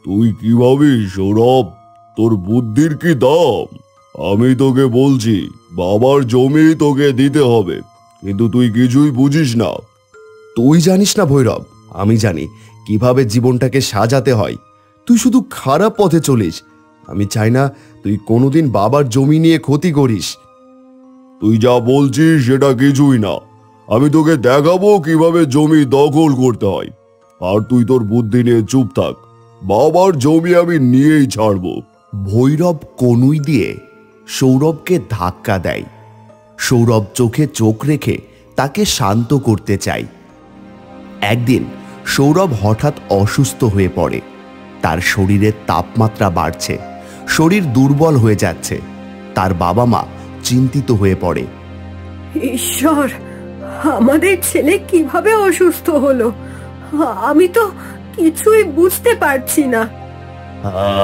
তুই কি ভাবিস সৌরভ? তোর বুদ্ধির কি দাম? আমি তোকে বলছি, বাবার জমি তোকে দিতে হবে, কিন্তু তুই কিছুই বুঝিস না। তুই জানিস না ভৈরব, আমি জানি কিভাবে জীবনটাকে সাজাতে হয়। তুই শুধু খারাপ পথে চলিস। আমি চাই না তুই কোনোদিন বাবার জমি নিয়ে ক্ষতি করিস। তুই যা বলছিস সেটা কিছুই না। আমি তোকে দেখাবো কিভাবে জমি দখল করতে হয়, আর তুই তোর বুদ্ধি নিয়ে চুপ থাক। বাবার জমি আমি নিয়েই ছাড়বো। ভৈরব কনুই দিয়ে সৌরভকে ধাক্কা দেয়। সৌরভ চোখে চোখ রেখে তাকে শান্ত করতে চায়। একদিন সৌরভ হঠাৎ অসুস্থ হয়ে পড়ে। তার শরীরের তাপমাত্রা বাড়ছে, শরীর দুর্বল হয়ে যাচ্ছে। তার বাবা মা চিন্তিত হয়ে পড়ে। ঈশ্বর, আমাদের ছেলে কিভাবে অসুস্থ হলো? আমি তো কিছুই বুঝতে পারছি না।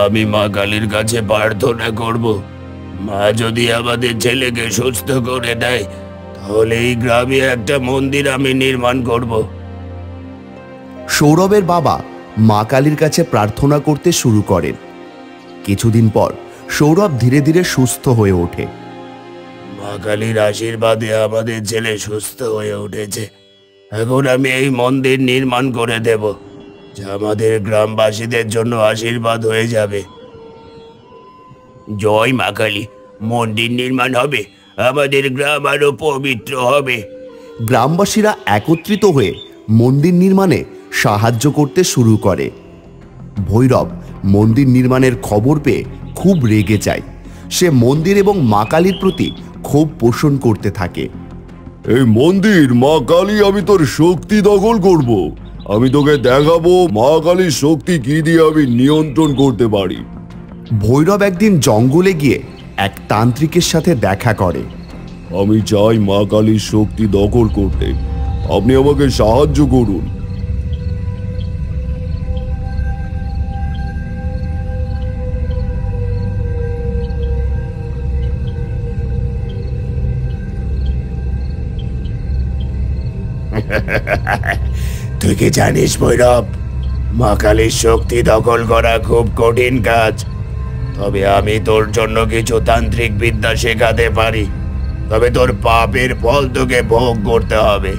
আমি মা কালীর কাছে প্রার্থনা করব, মা যদি আমাদের ছেলেকে সুস্থ করে দেয়, তাহলে এই গ্রামে একটা মন্দির আমি নির্মাণ করব। সৌরভের বাবা মা কালীর কাছে প্রার্থনা করতে শুরু করেন। কিছুদিন পর সৌরভ ধীরে ধীরে সুস্থ হয়ে ওঠে। মা কালীর আশীর্বাদে আমাদের ছেলে সুস্থ হয়ে উঠেছে। এখন আমি এই মন্দির নির্মাণ করে দেব, যা আমাদের গ্রামবাসীদের জন্য আশীর্বাদ হয়ে যাবে। জয় মা কালী, মন্দির নির্মাণ হবে, আমাদের গ্রাম আরো পবিত্র হবে। গ্রামবাসীরা একত্রিত হয়ে মন্দির নির্মাণে সাহায্য করতে শুরু করে। ভৈরব মন্দির নির্মাণের খবর পেয়ে খুব রেগে যায়। সে মন্দির এবং মা কালীর প্রতি ক্ষোভ পোষণ করতে থাকে। এই মন্দির মা কালী, আমি তোর শক্তি দখল করব। আমি তোকে দেখাবো মা কালীর শক্তি কি দিয়ে আমি নিয়ন্ত্রণ করতে পারি। ভৈরব একদিন জঙ্গলে গিয়ে এক তান্ত্রিকের সাথে দেখা করে। আমি চাই মা কালীর শক্তি দখল করতে, আপনি আমাকে সাহায্য করুন। তুই কি জানিস ভৈরব, মা কালীর শক্তি দখল করা খুব কঠিন কাজ। তবে আমি তোর জন্য কিছু তান্ত্রিক বিদ্যা শেখাতে পারি, তবে তোর পাপের ফল তোকে ভোগ করতে হবে।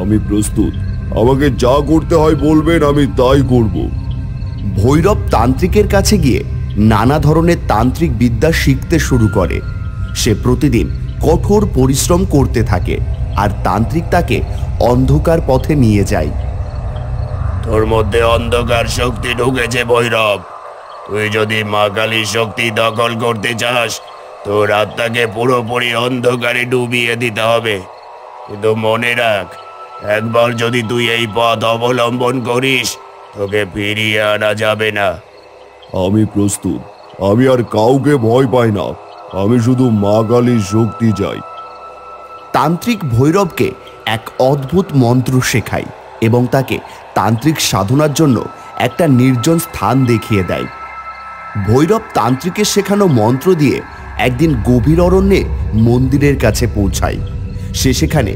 আমি প্রস্তুত, আমাকে যা করতে হয় বলবেন, আমি তাই করব। ভৈরব তান্ত্রিকের কাছে গিয়ে নানা ধরনের তান্ত্রিক বিদ্যা শিখতে শুরু করে। সে প্রতিদিন কঠোর পরিশ্রম করতে থাকে, আর তান্ত্রিক তাকে অন্ধকার পথে নিয়ে যায়। তোর মধ্যে অন্ধকার শক্তি ঢুকেছে ভৈরব। তুই যদি মা কালীর শক্তি দখল করতে চাস, তোর আত্মাকে পুরোপুরি অন্ধকারে ডুবিয়ে দিতে হবে। কিন্তু মনে রাখ, একবার যদি তুই এই পথ অবলম্বন করিস, তোকে ফিরিয়ে আনা যাবে না। আমি প্রস্তুত, আমি আর কাউকে ভয় পাই না। আমি শুধু মা কালীর শক্তি চাই। তান্ত্রিক ভৈরবকে এক অদ্ভুত মন্ত্র শেখায় এবং তাকে তান্ত্রিক সাধনার জন্য একটা নির্জন স্থান দেখিয়ে দেয়। ভৈরব তান্ত্রিকের শেখানো মন্ত্র দিয়ে একদিন গভীর অরণ্যে মন্দিরের কাছে পৌঁছায়। সে সেখানে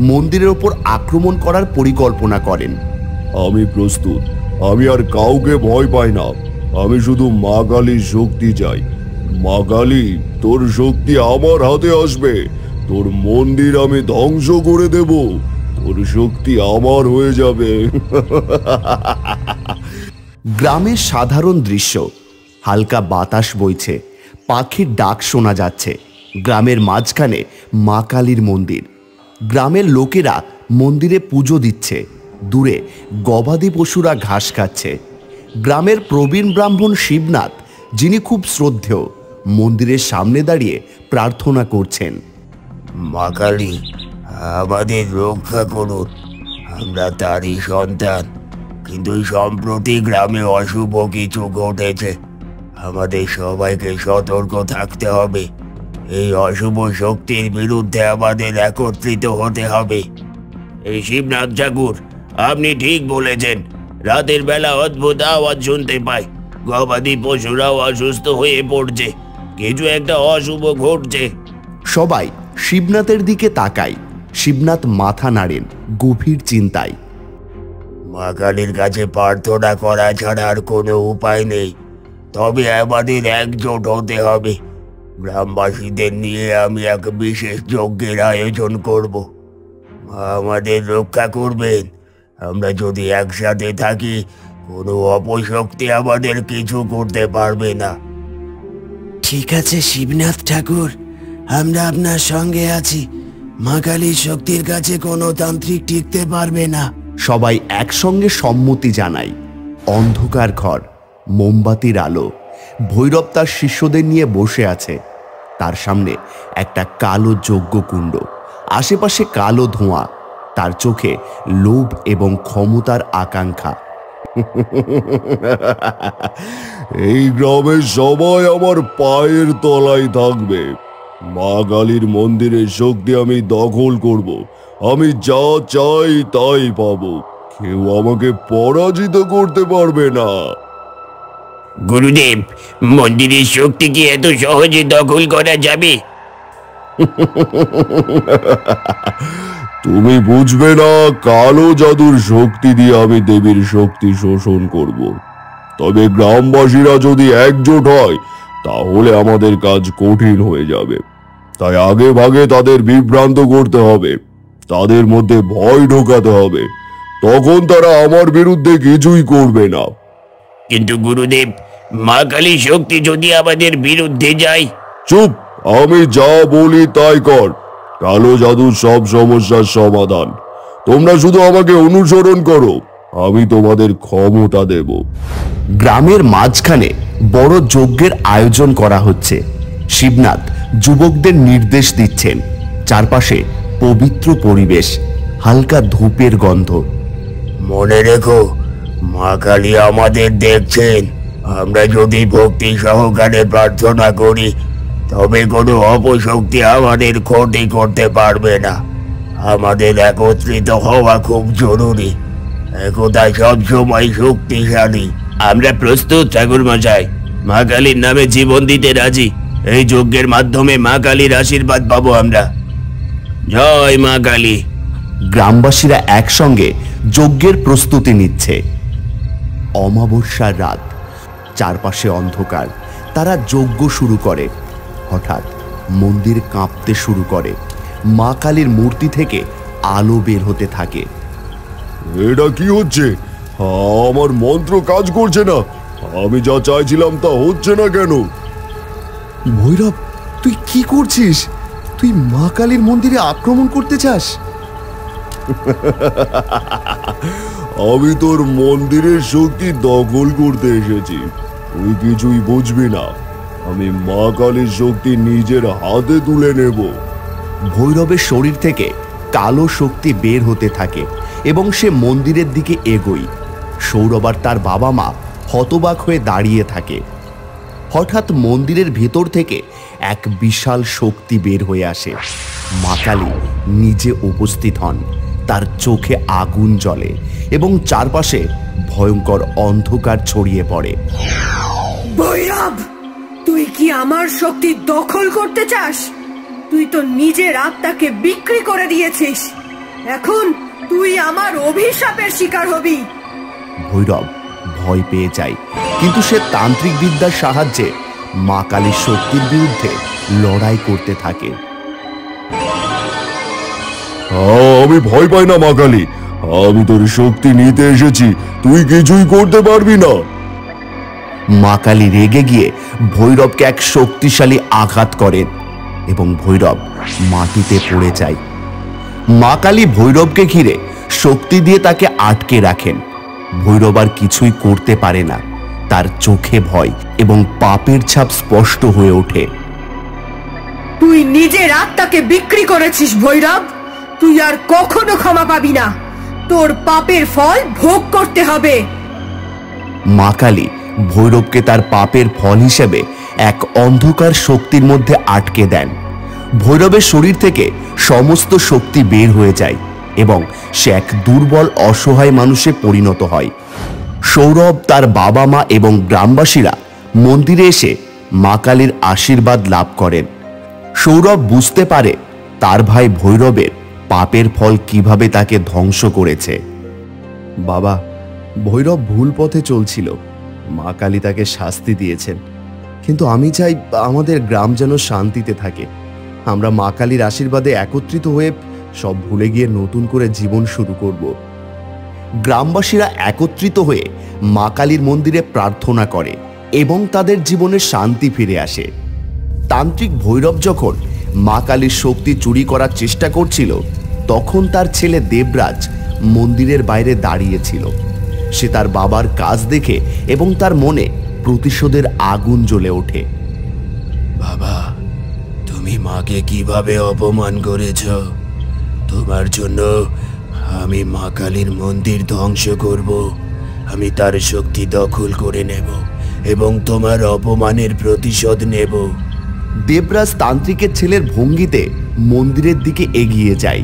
মন্দিরের ওপর আক্রমণ করার পরিকল্পনা করেন। আমি প্রস্তুত, আমি আর কাউকে ভয় পাই না। আমি শুধু মা কালীর শক্তি চাই। মা কালী, তোর শক্তি আমার হাতে আসবে। তোর মন্দির আমি ধ্বংস করে দেব। তোর শক্তি আমার হয়ে যাবে। গ্রামের সাধারণ দৃশ্য। হালকা বাতাস বইছে, পাখির ডাক শোনা যাচ্ছে। গ্রামের মাঝখানে মা কালীর মন্দির। গ্রামের লোকেরা মন্দিরে পুজো দিচ্ছে। দূরে গবাদি পশুরা ঘাস খাচ্ছে। গ্রামের প্রবীণ ব্রাহ্মণ শিবনাথ, যিনি খুব শ্রদ্ধেয়, মন্দিরের সামনে দাঁড়িয়ে প্রার্থনা করছেন। মা কালী, আমাদের রক্ষা করুন, আমরা তারই সন্তান। কিন্তু সম্প্রতি গ্রামে অশুভ কিছু ঘটেছে, আমাদের সবাইকে সতর্ক থাকতে হবে। এই অশুভ শক্তির বিরুদ্ধে আমাদের একত্রিত হতে হবে। এই শিবনাথ ঠাকুর, আপনি ঠিক বলেছেন। রাতের বেলা অদ্ভুত আওয়াজ শুনতে পাই, গবাদি পশুরাও অসুস্থ হয়ে পড়ছে, কিছু একটা অশুভ ঘটছে। সবাই শিবনাথের দিকে তাকায়। শিবনাথ মাথা নাড়েন গভীর চিন্তায়। মা কালীর কাছে প্রার্থনা করা ছাড়া আর কোনো উপায় নেই। তবে আমাদের একজোট হতে হবে। গ্রামবাসীদের নিয়ে আমি এক বিশেষ যজ্ঞের আয়োজন করব। মা আমাদের রক্ষা করবেন। আমরা যদি একসাথে থাকি, কোনো অপশক্তি আমাদের কিছু করতে পারবে না। ঠিক আছে শিবনাথ ঠাকুর, আমরা আপনার সঙ্গে আছি। মা কালীর শক্তির কাছে কোনো তান্ত্রিক টিকতে পারবে না। সবাই একসঙ্গে সম্মতি জানায়। অন্ধকার ঘর, মোমবাতির আলো। ভৈরব তার শিষ্যদের নিয়ে বসে আছে। তার সামনে একটা কালো যজ্ঞকুণ্ড, আশেপাশে কালো ধোঁয়া। তার চোখে লোভ এবং ক্ষমতার আকাঙ্ক্ষা। এই গ্রামের সবাই আমার পায়ের তলায় থাকবে। মা কালীর মন্দিরের শক্তি আমি দখল করব। আমি যা চাই তাই পাবো। কেউ আমাকে পরাজিত করতে পারবে না। গুরুদেব, মন্দিরের শক্তি কি এত সহজে দখল করা যাবে? তুমি বুঝবে না, কালো জাদুর শক্তি দিয়ে আমি দেবীর শক্তি শোষণ করব। তবে গ্রামবাসীরা যদি একজোট হয়, তাহলে আমাদের কাজ কঠিন হয়ে যাবে। তাই আগে ভাগে তাদের বিভ্রান্ত করতে হবে, তাদের মধ্যে ভয় ঢোকাতে হবে। তখন তারা আমার বিরুদ্ধে কিছুই করবে না। কিন্তু গুরুদেব, মা কালীর শক্তি যদি আমাদের বিরুদ্ধে যায়? চুপ! আমি যা বলি তাই কর। কালো জাদু সব সমস্যার সমাধান। তোমরা শুধু আমাকে অনুসরণ করো, আমি তোমাদের ক্ষমতা দেব। গ্রামের মাঝখানে বড় যজ্ঞের আয়োজন করা হচ্ছে। শিবনাথ যুবকদের নির্দেশ দিচ্ছেন। চারপাশে পবিত্র পরিবেশ, হালকা ধূপের গন্ধ। মনে রেখো, মা কালী আমাদের দেখছেন। আমরা যদি ভক্তি সহকারে প্রার্থনা করি, তবে কোনো অপশক্তি আমাদের ক্ষতি করতে পারবে না। আমাদের একত্রিত হওয়া খুব জরুরি। একতা সবসময় শক্তিশালী। আমরা প্রস্তুত ঠাকুর মশাই। মা কালীর নামে জীবন দিতে রাজি। এই যজ্ঞের মাধ্যমে মা কালীর আশীর্বাদ পাবো আমরা। জয় মা কালী। গ্রামবাসীরা একসঙ্গে যজ্ঞের প্রস্তুতি নিচ্ছে। অমাবস্যার রাত, চারপাশে অন্ধকার। তারা যজ্ঞ শুরু করে। হঠাৎ মন্দির কাঁপতে শুরু করে। মা কালীর মূর্তি থেকে আলো বের হতে থাকে। এটা কি হচ্ছে? আমার মন্ত্র কাজ করছে না। আমি যা চাইছিলাম তা হচ্ছে না কেন? ভৈরব, তুই কি করছিস? তুই মা কালীর মন্দিরে আক্রমণ করতে চাস? আমি তোর মন্দিরের শক্তি দখল করতে এসেছি। তুই কিছুই বুঝবি না। আমি মা কালীর শক্তি নিজের হাতে তুলে নেব। ভৈরবের শরীর থেকে কালো শক্তি বের হতে থাকে এবং সে মন্দিরের দিকে এগোয়। সৌরভ আর তার বাবা মা হতবাক হয়ে দাঁড়িয়ে থাকে। হঠাৎ মন্দিরের ভেতর থেকে এক বিশাল শক্তি বের হয়ে আসে। মা কালী নিজে উপস্থিত হন। তার চোখে আগুন জ্বলে এবং চারপাশে ভয়ঙ্কর অন্ধকার ছড়িয়ে পড়ে। ভৈরব, তুই কি আমার শক্তি দখল করতে চাস? তুই তো নিজের আত্মাকে বিক্রি করে দিয়েছিস। এখন তুই আমার অভিশাপের শিকার হবি। ভৈরব ভয় পেয়ে যায়, কিন্তু সে তান্ত্রিক বিদ্যার সাহায্যে মা কালীর শক্তির বিরুদ্ধে লড়াই করতে থাকে। আমি ভয় পাই না মা কালী। আমি তোর শক্তি নিতে এসেছি। তুই কিছুই করতে পারবি না। মা কালী রেগে গিয়ে ভৈরবকে এক শক্তিশালী আঘাত করেন এবং ভৈরব মাটিতে পড়ে যায়। মা কালী ভৈরবকে ঘিরে শক্তি দিয়ে তাকে আটকে রাখেন। ভৈরব আর কিছুই করতে পারে না। তার চোখে ভয় এবং পাপের ছাপ স্পষ্ট হয়ে ওঠে। তুই নিজের আত্মাকে বিক্রি করেছিস ভৈরব। তুই আর কখনো ক্ষমা পাবি না। তোর পাপের ফল ভোগ করতে হবে। মা কালী ভৈরবকে তার পাপের ফল হিসেবে এক অন্ধকার শক্তির মধ্যে আটকে দেন। ভৈরবের শরীর থেকে সমস্ত শক্তি বের হয়ে যায় এবং সে এক দুর্বল অসহায় মানুষে পরিণত হয়। সৌরভ, তার বাবা মা এবং গ্রামবাসীরা মন্দিরে এসে মা কালীর আশীর্বাদ লাভ করেন। সৌরভ বুঝতে পারে তার ভাই ভৈরবের পাপের ফল কিভাবে তাকে ধ্বংস করেছে। বাবা, ভৈরব ভুল পথে চলছিল, মা কালী তাকে শাস্তি দিয়েছেন, কিন্তু আমি চাই আমাদের গ্রাম যেন শান্তিতে থাকে। আমরা মা কালীর আশীর্বাদে একত্রিত হয়ে সব ভুলে গিয়ে নতুন করে জীবন শুরু করব। গ্রামবাসীরা একত্রিত হয়ে মা কালীর মন্দিরে প্রার্থনা করে এবং তাদের জীবনে শান্তি ফিরে আসে। তান্ত্রিক ভৈরব যখন মা কালীর শক্তি চুরি করার চেষ্টা করছিল, তখন তার ছেলে দেবরাজ মন্দিরের বাইরে দাঁড়িয়েছিল। সে তার বাবার কাজ দেখে এবং তার মনে প্রতিশোধের আগুন জ্বলে ওঠে। বাবা, তুমি মাকে কিভাবে অপমান করেছ? তোমার জন্য আমি মা কালীর মন্দির ধ্বংস করব। আমি তার শক্তি দখল করে নেব এবং তোমার অপমানের প্রতিশোধ নেব। দেবরাজ তান্ত্রিকের ছেলের ভঙ্গিতে মন্দিরের দিকে এগিয়ে যায়।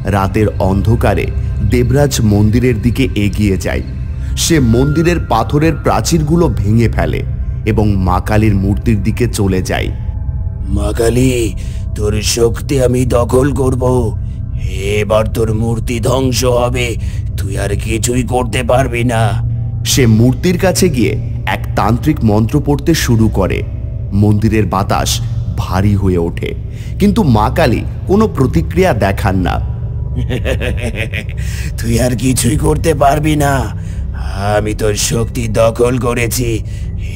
রাতের অন্ধকারে দেবরাজ মন্দিরের দিকে এগিয়ে যায়। সে মন্দিরের পাথরের প্রাচীরগুলো ভেঙে ফেলে এবং মা কালীর মূর্তির দিকে চলে যায়। মা কালী, তোর শক্তি আমি দখল করব। এবার তোর মূর্তি ধ্বংস হবে, তুই আর কিছুই করতে পারবি না। সে মূর্তির কাছে গিয়ে এক তান্ত্রিক মন্ত্র পড়তে শুরু করে। মন্দিরের বাতাস ভারী হয়ে ওঠে, কিন্তু মা কালী কোনো প্রতিক্রিয়া দেখান না। তুই আর কিছুই করতে পারবি না, আমি তোর শক্তি দখল করেছি।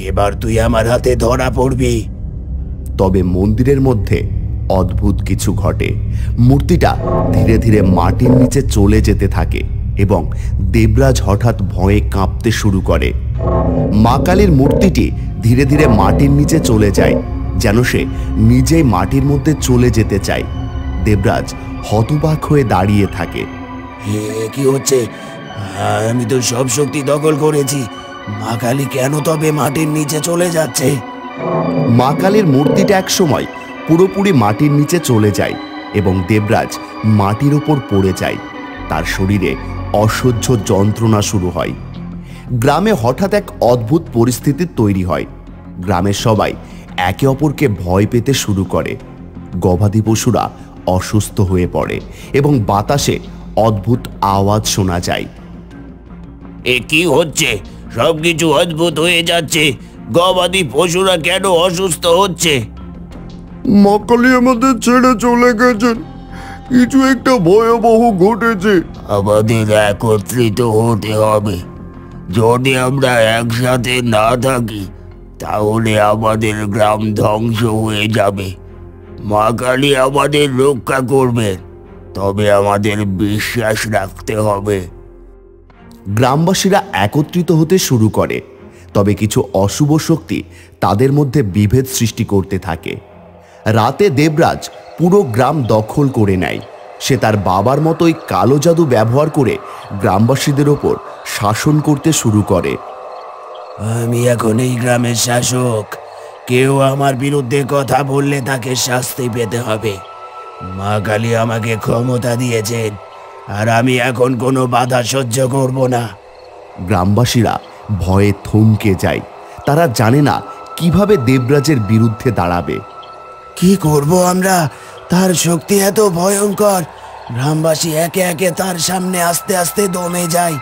এবার তুই আমার হাতে ধরা পড়বি। তবে মন্দিরের মধ্যে অদ্ভুত কিছু ঘটে। মূর্তিটা ধীরে ধীরে মাটির নিচে চলে যেতে থাকে এবং দেবরাজ হঠাৎ ভয়ে কাঁপতে শুরু করে। মা কালীর মূর্তিটি ধীরে ধীরে মাটির নিচে চলে যায়, যেন সে নিজেই মাটির মধ্যে চলে যেতে চায়। দেবরাজ হতবাক হয়ে দাঁড়িয়ে থাকে। কি হচ্ছে? আমি তো সব শক্তি দখল করেছি, মা কালী কেন তবে মাটির নিচে চলে যাচ্ছে? মা কালীর মূর্তিটা একসময় পুরোপুরি মাটির নিচে চলে যায় এবং দেবরাজ মাটির ওপর পড়ে যায়। তার শরীরে অসহ্য যন্ত্রণা শুরু হয়। গ্রামে হঠাৎ এক অদ্ভুত পরিস্থিতি তৈরি হয়। গ্রামের সবাই একে অপরকে ভয় পেতে শুরু করে। গবাদি পশুরা অসুস্থ হয়ে পড়ে এবং বাতাসে অদ্ভুত আওয়াজ শোনা যায়। এ কি হচ্ছে? সবকিছু অদ্ভুত হয়ে যাচ্ছে। গবাদি পশুরা কেন অসুস্থ হচ্ছে? মা কালী আমাদের ছেড়ে চলে গেছেন, কিছু একটা ভয়াবহ ঘটেছে। আমাদের একত্রিত হতে হবে। যদি আমরা একসাথে না থাকি তাহলে আমাদের গ্রাম ধ্বংস হয়ে যাবে। মা কালী আমাদের রক্ষা করবেন, তবে আমাদের বিশ্বাস রাখতে হবে। গ্রামবাসীরা একত্রিত হতে শুরু করে, তবে কিছু অশুভ শক্তি তাদের মধ্যে বিভেদ সৃষ্টি করতে থাকে। রাতে দেবরাজ পুরো গ্রাম দখল করে নেয়। সে তার বাবার মতোই কালো জাদু ব্যবহার করে গ্রামবাসীদের ওপর শাসন করতে শুরু করে। আমি এখন এই গ্রামের শাসক। কেউ আমার বিরুদ্ধে কথা বললে তাকে শাস্তি পেতে হবে। মা কালী আমাকে ক্ষমতা দিয়েছেন, আর আমি এখন কোনো বাধা সহ্য করব না। গ্রামবাসীরা ভয়ে থমকে যায়। তারা জানে না কিভাবে দেবরাজের বিরুদ্ধে দাঁড়াবে। কি করব আমরা? তার শক্তি এত ভয়ঙ্কর, গ্রামবাসী একে একে তার সামনে আস্তে আস্তে দমে যায়।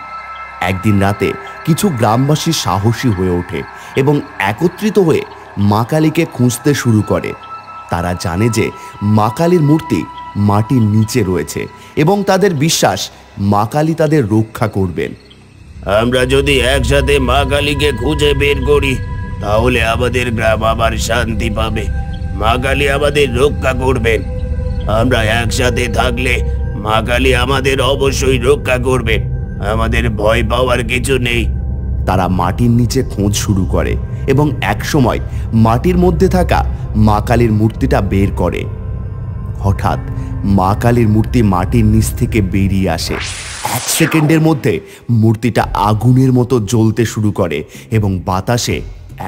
একদিন রাতে কিছু গ্রামবাসী সাহসী হয়ে ওঠে এবং একত্রিত হয়ে মা কালীকে খুঁজতে শুরু করে। তারা জানে যে মা কালীর মূর্তি মাটির নিচে রয়েছে এবং তাদের বিশ্বাস মা কালী তাদের রক্ষা করবেন। আমরা যদি একসাথে মা কালীকে খুঁজে বের করি তাহলে আমাদের গ্রাম আবার শান্তি পাবে। মা কালী আমাদের রক্ষা করবেন। আমরা একসাথে থাকলে মা কালী আমাদের অবশ্যই রক্ষা করবেন। আমাদের ভয় পাওয়ার কিছু নেই। তারা মাটির নিচে খোঁজ শুরু করে এবং একসময় মাটির মধ্যে থাকা মা কালীর মূর্তিটা বের করে। হঠাৎ মা কালীর মূর্তি মাটির নিচ থেকে বেরিয়ে আসে। 1 সেকেন্ডের মধ্যে মূর্তিটা আগুনের মতো জ্বলতে শুরু করে এবং বাতাসে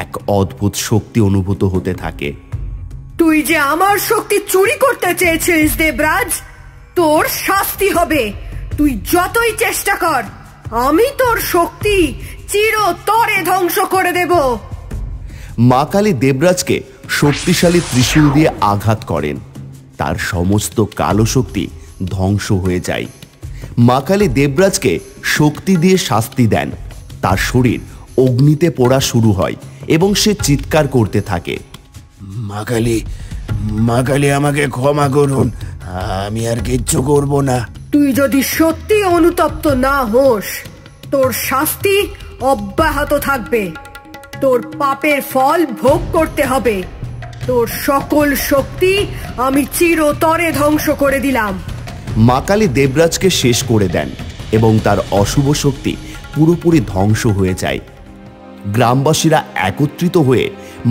এক অদ্ভুত শক্তি অনুভূত হতে থাকে। তুই যে আমার শক্তি চুরি করতে চেয়েছিস দেবরাজ, তোর শাস্তি হবে। তুই যতই চেষ্টা কর, আমি তোর শক্তি চিরতরে ধ্বংস করে দেব। মা কালী দেবরাজকে শক্তিশালী ত্রিশূল দিয়ে আঘাত করেন। তার সমস্ত কালো শক্তি ধ্বংস হয়ে যায়। মা কালী দেবরাজকে শক্তি দিয়ে শাস্তি দেন। তার শরীর অগ্নিতে পোড়া শুরু হয় এবং সে চিৎকার করতে থাকে। মা কালী, মা কালী আমাকে ক্ষমা করুন, আমি আর কিচ্ছু করব না। তুই যদি সত্যি অনুতপ্ত না হোস, তোর শাস্তি অব্যাহত থাকবে। তোর পাপের ফল ভোগ করতে হবে। তোর সকল শক্তি আমি চিরতরে ধ্বংস করে দিলাম। মা কালী দেবরাজকে শেষ করে দেন এবং তার অশুভ শক্তি পুরোপুরি ধ্বংস হয়ে যায়। গ্রামবাসীরা একত্রিত হয়ে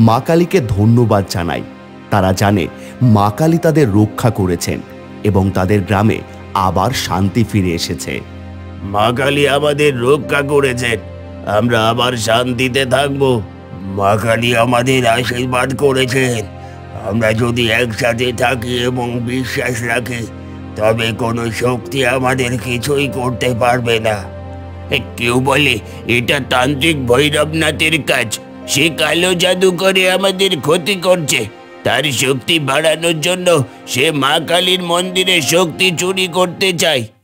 মা কালীকে ধন্যবাদ জানায়। তারা জানে মা কালী তাদের রক্ষা করেছেন এবং তাদের গ্রামে আবার শান্তি ফিরে এসেছে। মা কালী আমাদের রক্ষা করেছেন, আমরা আবার শান্তিতে থাকবো। মা কালী আমাদের আশীর্বাদ করেছেন। আমরা যদি একসাথে থাকি এবং বিশ্বাস রাখি, তবে কোনো শক্তি আমাদের কিছুই করতে পারবে না। কেউ বলে এটা তান্ত্রিক ভৈরবনাথের কাজ, সে কালো জাদু করে আমাদের ক্ষতি করছে। তার শক্তি বাড়ানোর জন্য সে মা কালীর মন্দিরে শক্তি চুরি করতে চায়।